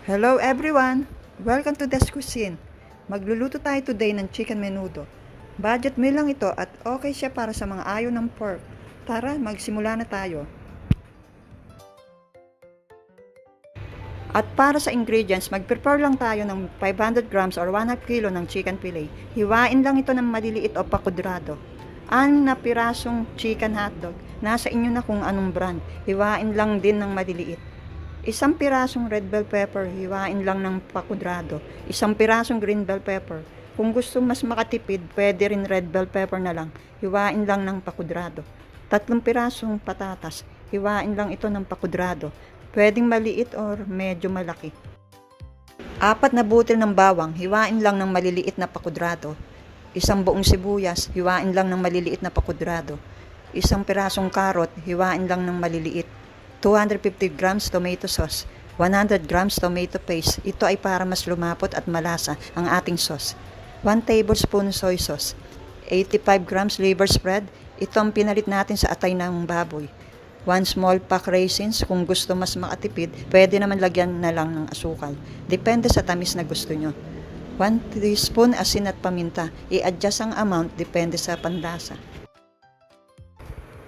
Hello everyone! Welcome to Des Cuisine. Magluluto tayo today ng chicken menudo. Budget meal lang ito at okay siya para sa mga ayaw ng pork. Tara, magsimula na tayo. At para sa ingredients, mag-prepare lang tayo ng 500 grams or 1/2 kilo ng chicken fillet. Hiwain lang ito ng maliliit o pakudrado. 6 na pirasong chicken hotdog. Nasa inyo na kung anong brand. Hiwain lang din ng maliliit. 1 pirasong red bell pepper, hiwain lang ng pakudrado. 1 pirasong green bell pepper. Kung gusto mas makatipid, pwede rin red bell pepper na lang. Hiwain lang ng pakudrado. 3 pirasong patatas, hiwain lang ito ng pakudrado. Pwedeng maliit or medyo malaki. 4 na butil ng bawang, hiwain lang ng maliliit na pakudrado. 1 buong sibuyas, hiwain lang ng maliliit na pakudrado. 1 pirasong karot, hiwain lang ng maliliit. 250 grams tomato sauce, 100 grams tomato paste. Ito ay para mas lumapot at malasa ang ating sauce. 1 tablespoon soy sauce, 85 grams liver spread. Ito ang pinalit natin sa atay ng baboy. 1 small pack raisins. Kung gusto mas makatipid, pwede naman lagyan na lang ng asukal. Depende sa tamis na gusto nyo. 1 teaspoon asin at paminta. I-adjust ang amount depende sa panlasa.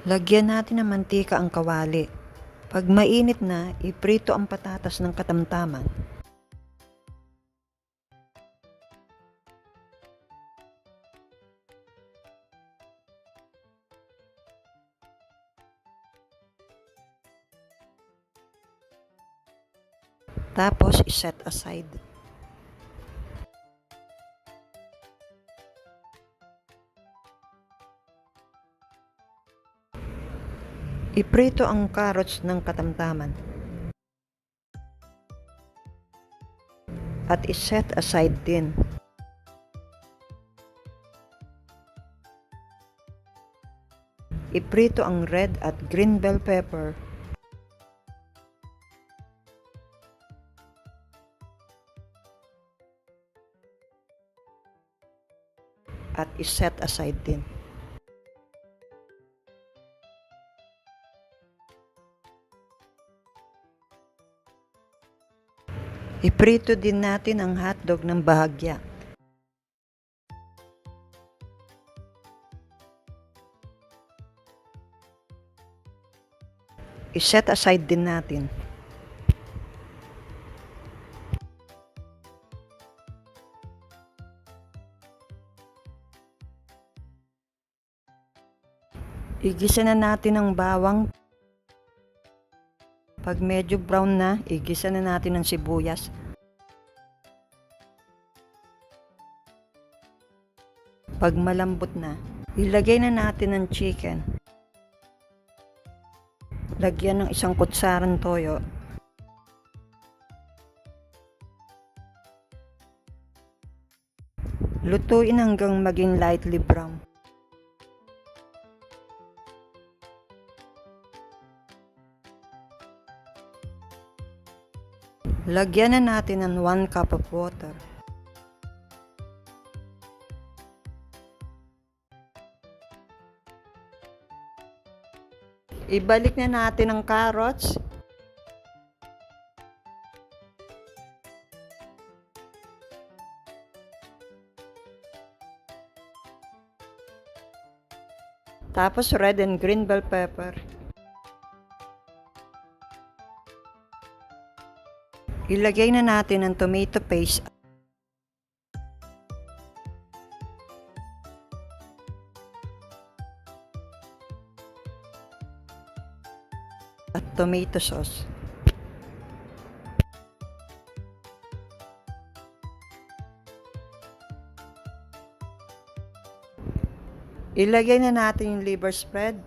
Lagyan natin ng mantika ang kawali. Pag mainit na, iprito ang patatas ng katamtaman. Tapos, iset aside. Iprito ang carrots ng katamtaman. At iset aside din. Iprito ang red at green bell pepper. At iset aside din. Iprito din natin ang hotdog ng bahagya. Iset aside din natin. Igisa na natin ang bawang. Pag medyo brown na, igisa na natin ang sibuyas. Pag malambot na, ilagay na natin ang chicken. Lagyan ng 1 kutsarang toyo. Lutuin hanggang maging lightly brown. Lagyan na natin ng 1 cup of water. Ibalik na natin ang carrots. Tapos red and green bell pepper. Ilagay na natin ang tomato paste at tomato sauce. Ilagay na natin yung liver spread.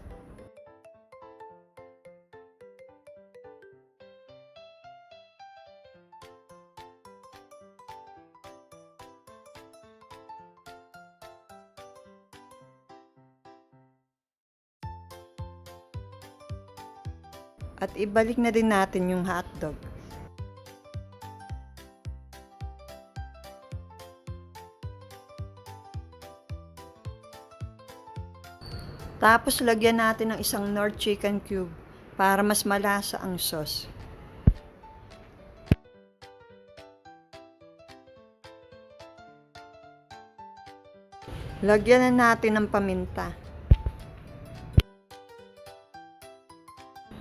At ibalik na din natin yung hotdog. Tapos lagyan natin ng isang Knorr chicken cube para mas malasa ang sauce. Lagyan na natin ng paminta.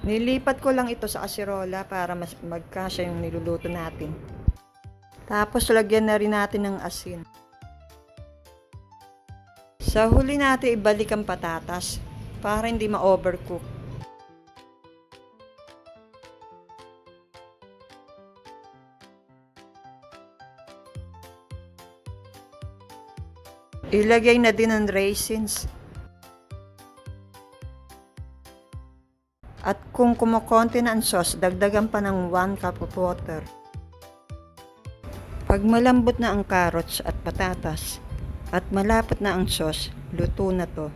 Nilipat ko lang ito sa kasirola para mas magkasya yung niluluto natin. Tapos lagyan na rin natin ng asin. Sa huli natin ibalik ang patatas para hindi ma-overcook. Ilagay na din ang raisins. At kung kumukonti na ang sauce, dagdagan pa ng 1 cup of water. Pag malambot na ang carrots at patatas, at malapot na ang sauce, luto na to.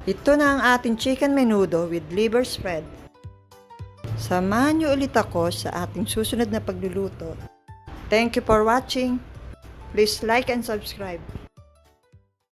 Ito na ang ating chicken menudo with liver spread. Samahan niyo ulit ako sa ating susunod na pagluluto. Thank you for watching. Please like and subscribe.